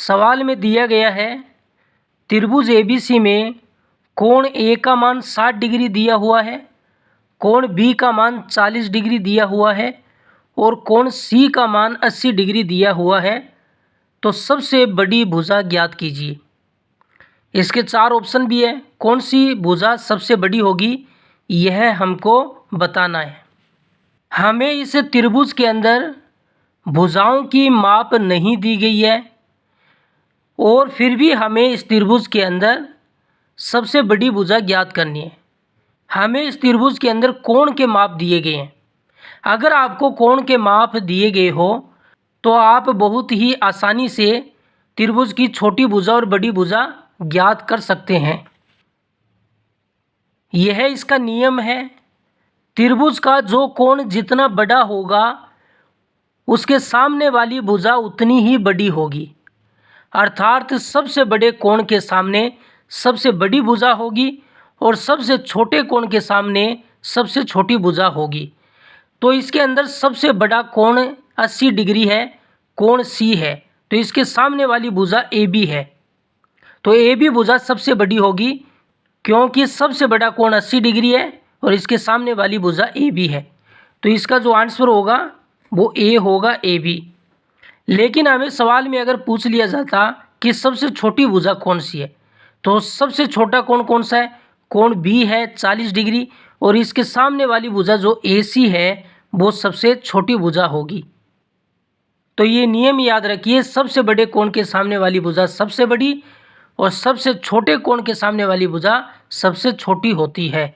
सवाल में दिया गया है त्रिभुज एबीसी में कोण ए का मान 60 डिग्री दिया हुआ है, कोण बी का मान 40 डिग्री दिया हुआ है और कोण सी का मान 80 डिग्री दिया हुआ है। तो सबसे बड़ी भुजा ज्ञात कीजिए। इसके 4 ऑप्शन भी है। कौन सी भुजा सबसे बड़ी होगी यह हमको बताना है। हमें इस त्रिभुज के अंदर भुजाओं की माप नहीं दी गई है और फिर भी हमें इस त्रिभुज के अंदर सबसे बड़ी भुजा ज्ञात करनी है। हमें इस त्रिभुज के अंदर कोण के माप दिए गए हैं। अगर आपको कोण के माप दिए गए हो तो आप बहुत ही आसानी से त्रिभुज की छोटी भुजा और बड़ी भुजा ज्ञात कर सकते हैं। यह इसका नियम है। त्रिभुज का जो कोण जितना बड़ा होगा उसके सामने वाली भुजा उतनी ही बड़ी होगी, अर्थात सबसे बड़े कोण के सामने सबसे बड़ी भुजा होगी और सबसे छोटे कोण के सामने सबसे छोटी भुजा होगी। तो इसके अंदर सबसे बड़ा कोण 80 डिग्री है, कोण सी है, तो इसके सामने वाली भुजा ए बी है। तो ए बी भुजा सबसे बड़ी होगी क्योंकि सबसे बड़ा कोण 80 डिग्री है और इसके सामने वाली भुजा ए बी है। तो इसका जो आंसर होगा वो ए होगा, ए बी। लेकिन हमें सवाल में अगर पूछ लिया जाता कि सबसे छोटी भुजा कौन सी है, तो सबसे छोटा कोण कौन सा है? कोण बी है 40 डिग्री और इसके सामने वाली भुजा जो ए सी है वो सबसे छोटी भुजा होगी। तो ये नियम याद रखिए, सबसे बड़े कोण के सामने वाली भुजा सबसे बड़ी और सबसे छोटे कोण के सामने वाली भुजा सबसे छोटी होती है।